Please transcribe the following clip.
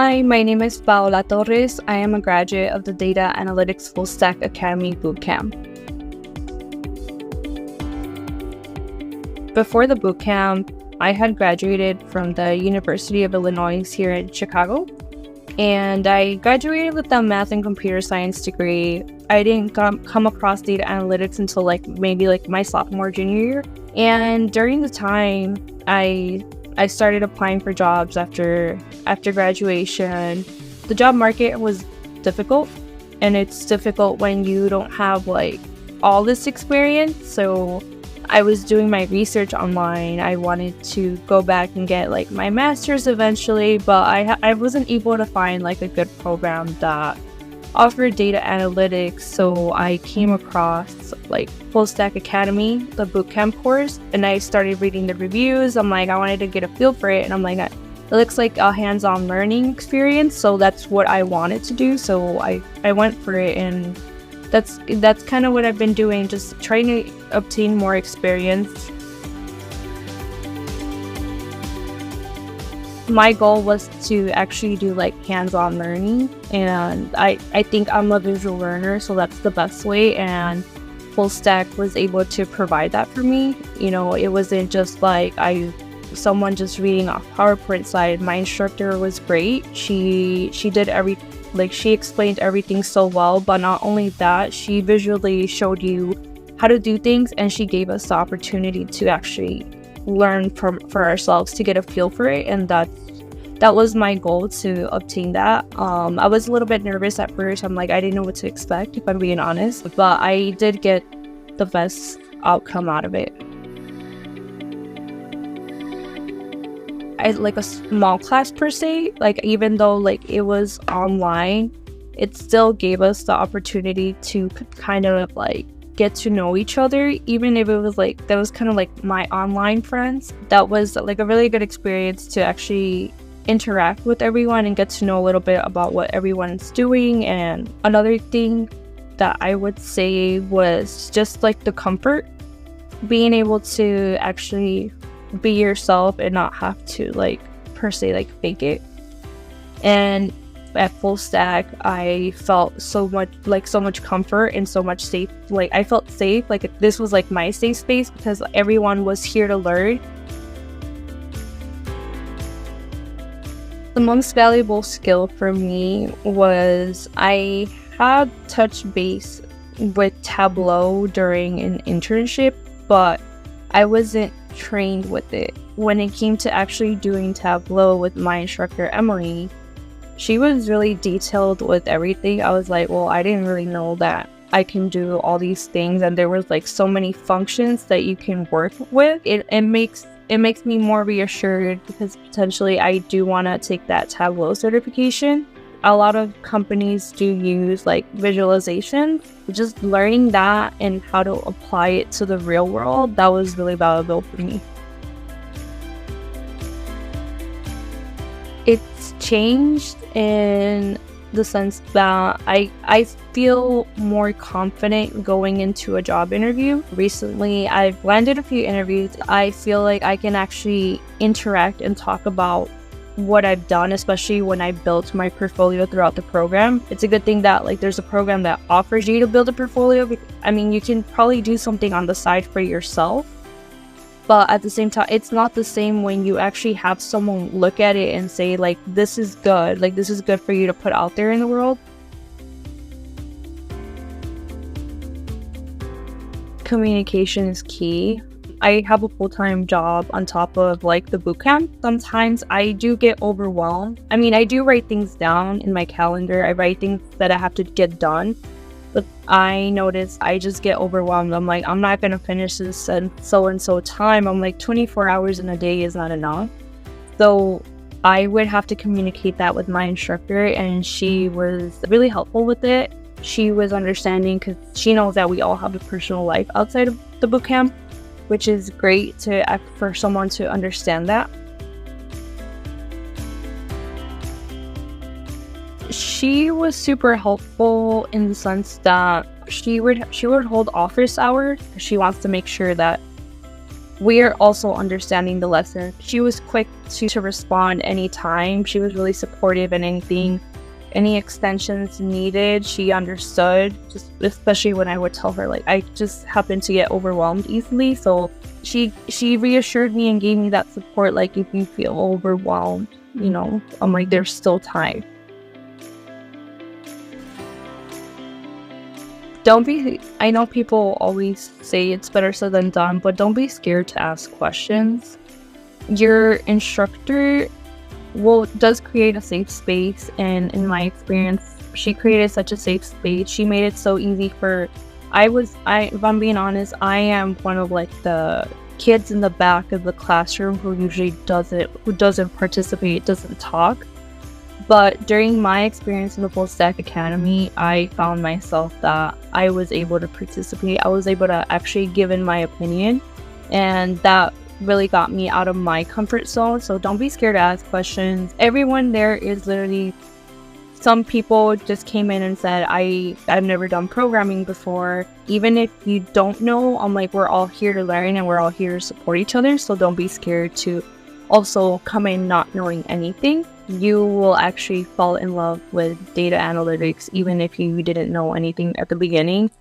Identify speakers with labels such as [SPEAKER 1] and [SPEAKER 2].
[SPEAKER 1] Hi, my name is Paola Torres. I am a graduate of the Data Analytics Fullstack Academy Bootcamp. Before the bootcamp, I had graduated from the University of Illinois here in Chicago, and I graduated with a math and computer science degree. I didn't come across data analytics until maybe my sophomore, junior year. And during the time, I started applying for jobs after graduation. The job market was difficult, and it's difficult when you don't have all this experience. So I was doing my research online. I wanted to go back and get my master's eventually, but I wasn't able to find a good program that offered data analytics. So I came across Fullstack Academy, the bootcamp course, and I started reading the reviews. I wanted to get a feel for it, and it looks like a hands-on learning experience, so that's what I wanted to do. So I went for it, and that's kind of what I've been doing, just trying to obtain more experience. My goal was to actually do hands-on learning, and I think I'm a visual learner, so that's the best way, and Fullstack was able to provide that for me. It wasn't just someone just reading off PowerPoint slide. My instructor was great. She did she explained everything so well, but not only that, she visually showed you how to do things, and she gave us the opportunity to actually learn for ourselves, to get a feel for it, and that was my goal, to obtain that. I was a little bit nervous at first. I didn't know what to expect, if I'm being honest, but I did get the best outcome out of it. I a small class per se, even though it was online, it still gave us the opportunity to kind of get to know each other, even if it was that was kind of my online friends. That was a really good experience to actually interact with everyone and get to know a little bit about what everyone's doing. And another thing that I would say was just the comfort, being able to actually be yourself and not have to per se fake it. And at Fullstack, I felt so much comfort and so much safe. I felt safe. This was my safe space, because everyone was here to learn. The most valuable skill for me was I had touched base with Tableau during an internship, but I wasn't trained with it. When it came to actually doing Tableau with my instructor, Emily, she was really detailed with everything. I was well, I didn't really know that I can do all these things, and there was so many functions that you can work with. It makes me more reassured, because potentially I do want to take that Tableau certification. A lot of companies do use visualization. Just learning that and how to apply it to the real world, that was really valuable for me. It's changed in the sense that I feel more confident going into a job interview. Recently, I've landed a few interviews. I feel I can actually interact and talk about what I've done, especially when I built my portfolio throughout the program. It's a good thing that there's a program that offers you to build a portfolio. You can probably do something on the side for yourself, but at the same time, it's not the same when you actually have someone look at it and say this is good, this is good for you to put out there in the world. Communication is key. I have a full-time job on top of the bootcamp. Sometimes I do get overwhelmed. I do write things down in my calendar. I write things that I have to get done, but I notice I just get overwhelmed. I'm not gonna finish this in so-and-so time. 24 hours in a day is not enough. So I would have to communicate that with my instructor, and she was really helpful with it. She was understanding, because she knows that we all have a personal life outside of the bootcamp, which is great for someone to understand that. She was super helpful in the sense that she would hold office hours. She wants to make sure that we're also understanding the lesson. She was quick to respond anytime. She was really supportive in anything, any extensions needed. She understood, just especially when I would tell her, like, I just happen to get overwhelmed easily. So she reassured me and gave me that support, like, if you feel overwhelmed, you know, I'm like, there's still time. I know people always say it's better said than done, but don't be scared to ask questions. Your instructor does create a safe space, and in my experience, she created such a safe space. She made it so easy if I'm being honest, I am one of like the kids in the back of the classroom who usually doesn't participate, doesn't talk. But during my experience in the Fullstack Academy, I found myself that I was able to participate. I was able to actually give in my opinion, and that really got me out of my comfort zone. So don't be scared to ask questions. Everyone there is literally, some people just came in and said, I've never done programming before. Even if you don't know, I'm like, we're all here to learn and we're all here to support each other. So don't be scared to also come in not knowing anything. You will actually fall in love with data analytics, even if you didn't know anything at the beginning.